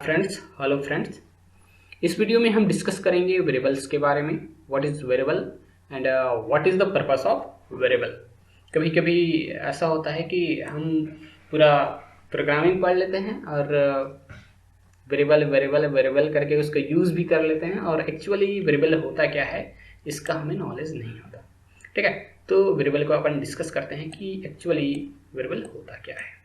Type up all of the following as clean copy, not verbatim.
Friends, hello friends. इस video में हम डिस्कस करेंगे वेरिएबल्स के बारे में। What is variable and what is the purpose of variable. कभी कभी ऐसा होता है कि हम पूरा प्रोग्रामिंग पढ़ लेते हैं और वेरिएबल वेरिएबल वेरिएबल करके उसका यूज़ भी कर लेते हैं, और एक्चुअली वेरिएबल होता क्या है इसका हमें नॉलेज नहीं होता। ठीक है, तो वेरिएबल को अपन डिस्कस करते हैं कि एक्चुअली वेरिएबल होता क्या है।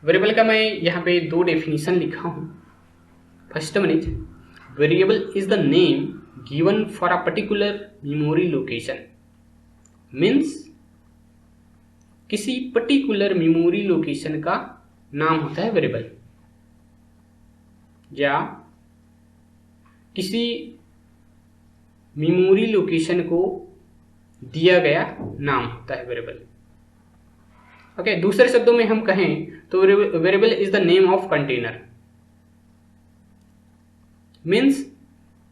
वेरिएबल का मैं यहाँ पे दो डेफिनेशन लिखा हूँ। First one is variable is the name given for a particular memory location. Means किसी पर्टिकुलर मेमोरी लोकेशन का नाम होता है वेरिएबल, या किसी मेमोरी लोकेशन को दिया गया नाम होता है वेरिएबल। ओके, दूसरे शब्दों में हम कहें तो variable is the name of container. Means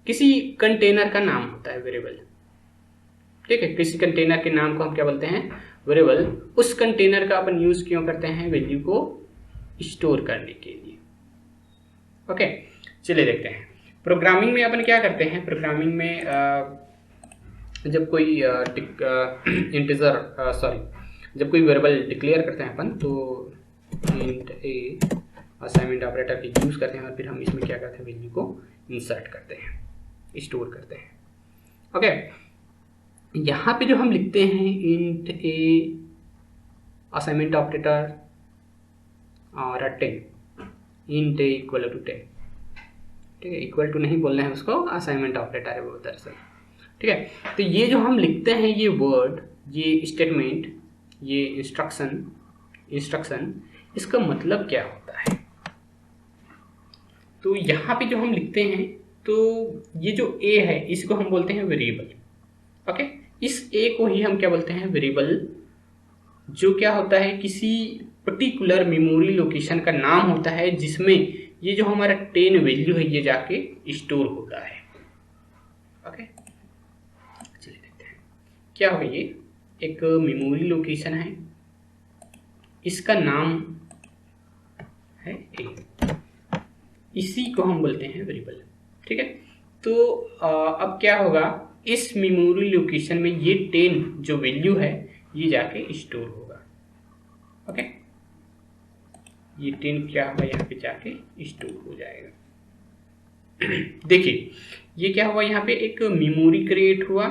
किसी कंटेनर का नाम होता है वेरिएबल। ठीक है, किसी कंटेनर के नाम को हम क्या बोलते हैं, वेरिएबल। उस कंटेनर का अपन यूज क्यों करते हैं, वैल्यू को स्टोर करने के लिए। ओके, चलिए देखते हैं प्रोग्रामिंग में अपन क्या करते हैं। प्रोग्रामिंग में जब कोई जब कोई वेरिएबल डिक्लेयर करते हैं अपन, तो इंट ए असाइनमेंट ऑपरेटर की यूज करते हैं और फिर हम इसमें क्या करते हैं, वैल्यू को इंसर्ट करते हैं, स्टोर करते हैं। ओके, यहाँ पे जो हम लिखते हैं इंट ए असाइनमेंट ऑपरेटर और 10, इंट ए इक्वल टू 10। ठीक है, इक्वल टू नहीं बोलना है उसको, असाइनमेंट ऑपरेटर है वो दरअसल। ठीक है, तो ये जो हम लिखते हैं, ये वर्ड, ये स्टेटमेंट, ये इंस्ट्रक्शन, इसका मतलब क्या होता है। तो यहाँ पे जो हम लिखते हैं, तो ये जो ए है इसको हम बोलते हैं वेरिएबल। ओके, इस ए को ही हम क्या बोलते हैं, वेरिएबल, जो क्या होता है, किसी पर्टिकुलर मेमोरी लोकेशन का नाम होता है जिसमें ये जो हमारा 10 वैल्यू है ये जाके स्टोर होता है। ओके, चलिए देखते हैं क्या होगा। ये एक मेमोरी लोकेशन है, इसका नाम है ए, इसी को हम बोलते हैं वेरिएबल। ठीक है, तो अब क्या होगा, इस मेमोरी लोकेशन में ये 10 जो वैल्यू है ये जाके स्टोर होगा। ओके, ये 10 क्या होगा, यहाँ पे जाके स्टोर हो जाएगा। देखिए ये क्या हुआ, यहाँ पे एक मेमोरी क्रिएट हुआ,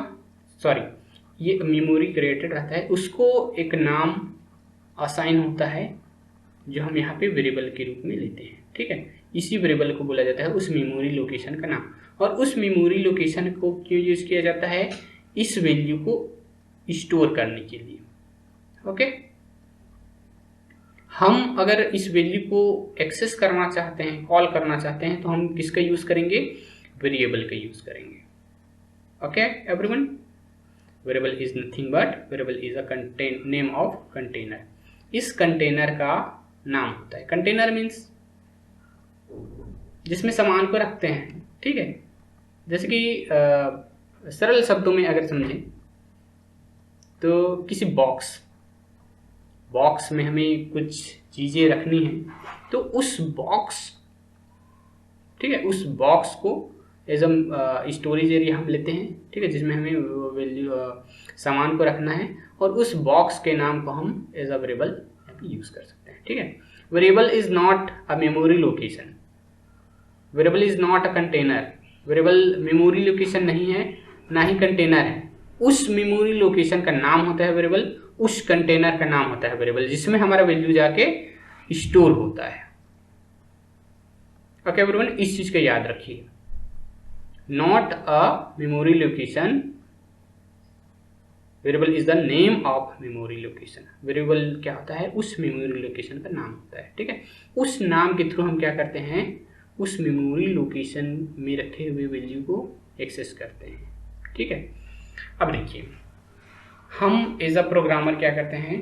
सॉरी ये मेमोरी क्रिएटेड रहता है, उसको एक नाम असाइन होता है जो हम यहाँ पे वेरिएबल के रूप में लेते हैं। ठीक है, इसी वेरिएबल को बोला जाता है उस मेमोरी लोकेशन का नाम। और उस मेमोरी लोकेशन को क्यों यूज किया जाता है, इस वैल्यू को स्टोर करने के लिए। ओके, हम अगर इस वैल्यू को एक्सेस करना चाहते हैं, कॉल करना चाहते हैं, तो हम किसका यूज करेंगे, वेरिएबल का यूज करेंगे। Okay everyone, variable is nothing but variable is a name of container. इस कंटेनर का नाम होता है, कंटेनर मीन्स जिसमें सामान को रखते हैं। ठीक है, जैसे कि सरल शब्दों में अगर समझें तो किसी बॉक्स में हमें कुछ चीज़ें रखनी है, तो उस बॉक्स, ठीक है, उस बॉक्स को एज अ स्टोरेज एरिया हम लेते हैं। ठीक है, जिसमें हमें वैल्यू सामान को रखना है, और उस बॉक्स के नाम को हम एज अ वेरिएबल यूज कर सकते हैं। ठीक है, variable is not a memory location, variable is not a container. Variable memory location नहीं है, ना ही कंटेनर है। उस मेमोरी लोकेशन का नाम होता है वेरिएबल, उस कंटेनर का नाम होता है वेरिएबल, जिसमें हमारा वैल्यू जाके स्टोर होता है। ओके एवरीवन, इस चीज को याद रखिए, not a memory location, variable is the name of memory location. Variable क्या होता है, उस मेमोरी लोकेशन का नाम होता है। ठीक है, उस नाम के थ्रू हम क्या करते हैं, उस मेमोरी लोकेशन में रखे हुए वैल्यू को एक्सेस करते हैं। ठीक है, अब देखिए हम एज अ प्रोग्रामर क्या करते हैं,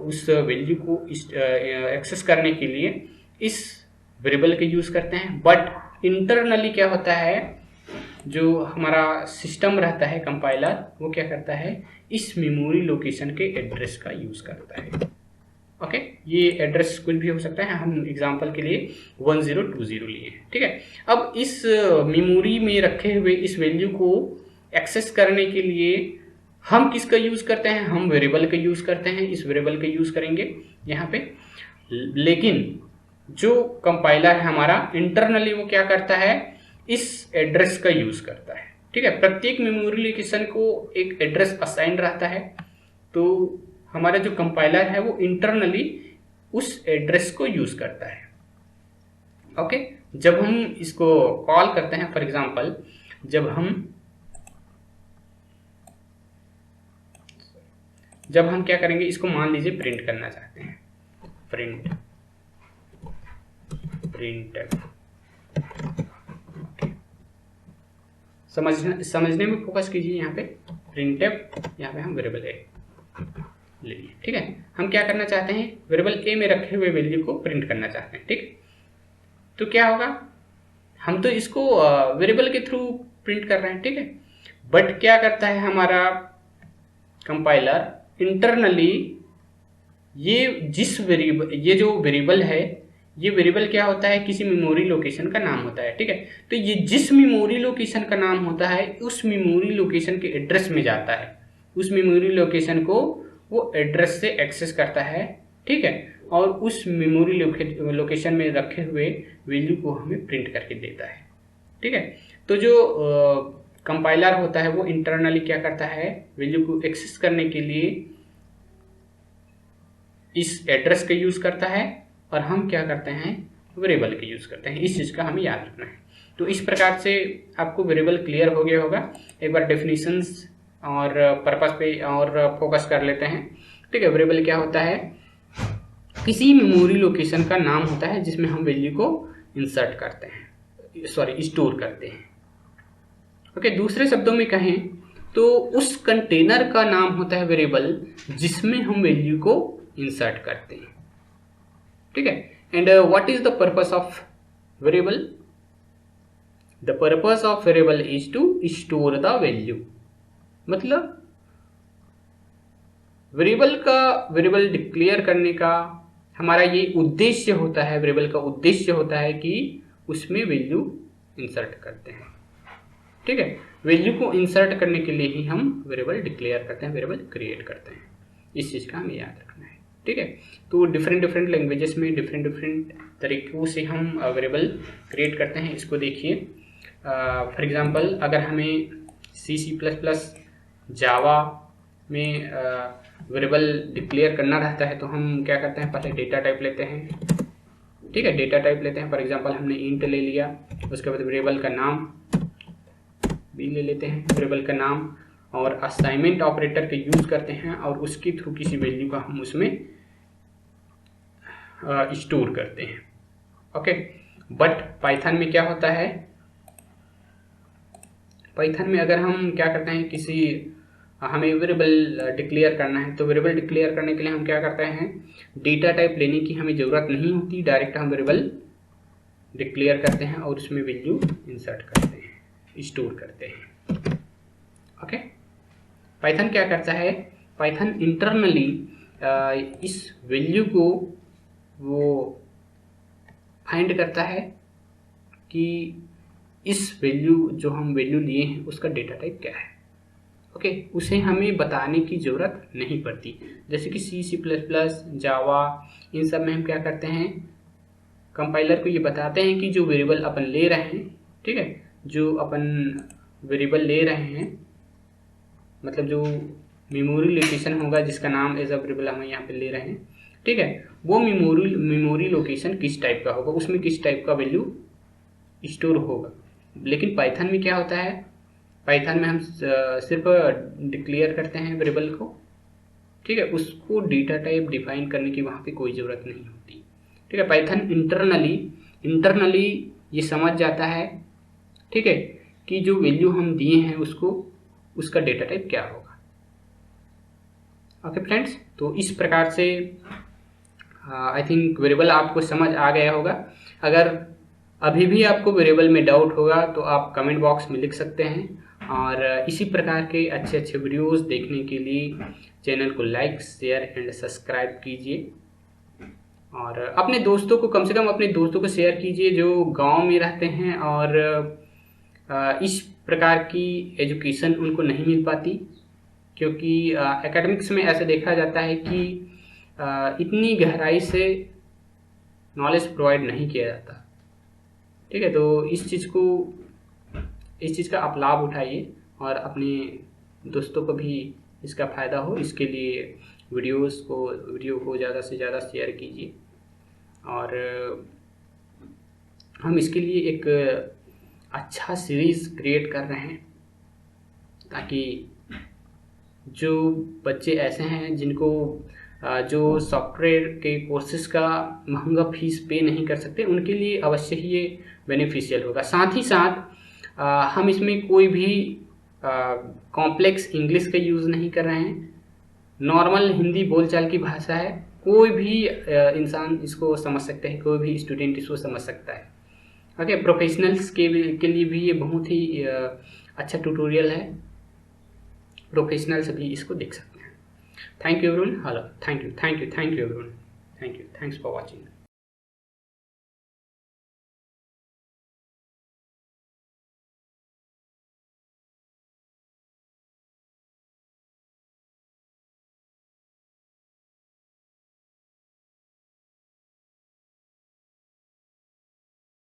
उस वैल्यू को एक्सेस करने के लिए इस वेरिएबल के यूज करते हैं। बट इंटरनली क्या होता है, जो हमारा सिस्टम रहता है कंपाइलर, वो क्या करता है, इस मेमोरी लोकेशन के एड्रेस का यूज करता है। ओके, ये एड्रेस कुछ भी हो सकता है, हम एग्जांपल के लिए 1020 लिए हैं। ठीक है, अब इस मेमोरी में रखे हुए इस वैल्यू को एक्सेस करने के लिए हम किसका यूज करते हैं, हम वेरिएबल का यूज करते हैं, इस वेरिएबल का यूज करेंगे यहाँ पे। लेकिन जो कंपाइलर है हमारा इंटरनली वो क्या करता है, इस एड्रेस का यूज करता है। ठीक है, प्रत्येक मेमोरी लोकेशन को एक एड्रेस असाइन रहता है, तो हमारा जो कंपाइलर है वो इंटरनली उस एड्रेस को यूज करता है। ओके, जब हम इसको कॉल करते हैं, फॉर एग्जांपल जब हम क्या करेंगे, इसको मान लीजिए प्रिंट करना चाहते हैं, प्रिंट समझने में फोकस कीजिए। यहाँ पे प्रिंटफ, यहाँ पे हम वेरिएबल ए ले लिए। ठीक है, हम क्या करना चाहते हैं, वेरिएबल ए में रखे हुए वैल्यू को प्रिंट करना चाहते हैं। ठीक, तो क्या होगा, हम तो इसको वेरिएबल के थ्रू प्रिंट कर रहे हैं। ठीक है, बट क्या करता है हमारा कंपाइलर इंटरनली, ये जो वेरिएबल है, ये वेरिएबल क्या होता है, किसी मेमोरी लोकेशन का नाम होता है। ठीक है, तो ये जिस मेमोरी लोकेशन का नाम होता है उस मेमोरी लोकेशन के एड्रेस में जाता है, उस मेमोरी लोकेशन को वो एड्रेस से एक्सेस करता है। ठीक है, और उस मेमोरी लोकेशन में रखे हुए वैल्यू को हमें प्रिंट करके देता है। ठीक है, तो जो कंपाइलर होता है वो इंटरनली क्या करता है, वैल्यू को एक्सेस करने के लिए इस एड्रेस का यूज करता है, और हम क्या करते हैं, वेरिएबल का यूज करते हैं। इस चीज का हमें याद रखना है। तो इस प्रकार से आपको वेरिएबल क्लियर हो गया होगा। एक बार डेफिनेशंस और पर्पस पे और फोकस कर लेते हैं। ठीक है, वेरिएबल क्या होता है, किसी मेमोरी लोकेशन का नाम होता है जिसमें हम वैल्यू को इंसर्ट करते हैं, स्टोर करते हैं। ओके, दूसरे शब्दों में कहें तो उस कंटेनर का नाम होता है वेरिएबल जिसमें हम वैल्यू को इंसर्ट करते हैं। ठीक है, and what is the purpose of variable, the purpose of variable is to store the value. मतलब वेरिएबल डिक्लेयर करने का हमारा ये उद्देश्य होता है, वेरिएबल का उद्देश्य होता है कि उसमें वैल्यू इंसर्ट करते हैं। ठीक है, वैल्यू को इंसर्ट करने के लिए ही हम वेरिएबल डिक्लेयर करते हैं, वेरिएबल क्रिएट करते हैं। इस चीज का हमें याद रखना है। ठीक है, तो डिफरेंट लैंग्वेजेस में डिफरेंट तरीकों से हम वेरिएबल क्रिएट करते हैं। इसको देखिए, फॉर एग्जांपल अगर हमें C++, जावा में वेरिएबल डिक्लेयर करना रहता है तो हम क्या करते हैं, पहले डेटा टाइप लेते हैं। ठीक है, डेटा टाइप लेते हैं, फॉर एग्जांपल हमने इंट ले लिया, उसके बाद वेरिएबल का नाम भी ले लेते हैं, वेरिएबल का नाम, और असाइनमेंट ऑपरेटर का यूज करते हैं और उसके थ्रू किसी वैल्यू का हम उसमें स्टोर करते हैं। ओके, बट पाइथन में क्या होता है, पाइथन में अगर हम क्या करते हैं, हमें वेरिएबल डिक्लेयर करना है, तो वेरिएबल डिक्लेयर करने के लिए हम क्या करते हैं, डेटा टाइप लेने की हमें ज़रूरत नहीं होती, डायरेक्ट हम वेरिएबल डिक्लेयर करते हैं और उसमें वैल्यू इंसर्ट करते हैं, स्टोर करते हैं। ओके, पाइथन क्या करता है, पाइथन इंटरनली इस वैल्यू को वो फाइंड करता है कि इस वैल्यू जो हम वैल्यू लिए हैं उसका डेटा टाइप क्या है। ओके, उसे हमें बताने की ज़रूरत नहीं पड़ती। जैसे कि C++, जावा, इन सब में हम क्या करते हैं, कंपाइलर को ये बताते हैं कि जो वेरिएबल अपन ले रहे हैं, ठीक है, जो अपन वेरिएबल ले रहे हैं, मतलब जो मेमोरी लोकेशन होगा जिसका नाम एज अ वेरिएबल हम यहाँ पे ले रहे हैं, ठीक है, वो मेमोरी लोकेशन किस टाइप का होगा, उसमें किस टाइप का वैल्यू स्टोर होगा। लेकिन पाइथन में क्या होता है, पाइथन में हम सिर्फ डिक्लेयर करते हैं वेरिएबल को, ठीक है, उसको डेटा टाइप डिफाइन करने की वहाँ पे कोई ज़रूरत नहीं होती। ठीक है, पाइथन इंटरनली ये समझ जाता है, ठीक है, कि जो वैल्यू हम दिए हैं उसका डेटा टाइप क्या होगा। ओके फ्रेंड्स, तो इस प्रकार से आई थिंक वेरिएबल आपको समझ आ गया होगा। अगर अभी भी आपको वेरिएबल में डाउट होगा तो आप कमेंट बॉक्स में लिख सकते हैं, और इसी प्रकार के अच्छे वीडियोस देखने के लिए चैनल को लाइक, शेयर एंड सब्सक्राइब कीजिए। और अपने दोस्तों को, कम से कम अपने दोस्तों को शेयर कीजिए जो गांव में रहते हैं और इस प्रकार की एजुकेशन उनको नहीं मिल पाती, क्योंकि एकेडमिक्स में ऐसे देखा जाता है कि इतनी गहराई से नॉलेज प्रोवाइड नहीं किया जाता। ठीक है, तो इस चीज़ का आप लाभ उठाइए और अपने दोस्तों को भी इसका फ़ायदा हो, इसके लिए वीडियो को ज़्यादा से ज़्यादा शेयर कीजिए। और हम इसके लिए एक अच्छा सीरीज़ क्रिएट कर रहे हैं ताकि जो बच्चे ऐसे हैं जिनको जो सॉफ्टवेयर के कोर्सेज का महंगा फीस पे नहीं कर सकते, उनके लिए अवश्य ही ये बेनिफिशियल होगा। साथ ही साथ हम इसमें कोई भी कॉम्प्लेक्स इंग्लिश का यूज़ नहीं कर रहे हैं। नॉर्मल हिंदी बोलचाल की भाषा है, कोई भी इंसान इसको समझ सकता है, कोई भी स्टूडेंट इसको समझ सकता है। ओके, प्रोफेशनल्स के लिए भी ये बहुत ही अच्छा ट्यूटोरियल है, प्रोफेशनल्स भी इसको देख सकते हैं। Thank you everyone. Hello, thank you everyone. Thanks for watching.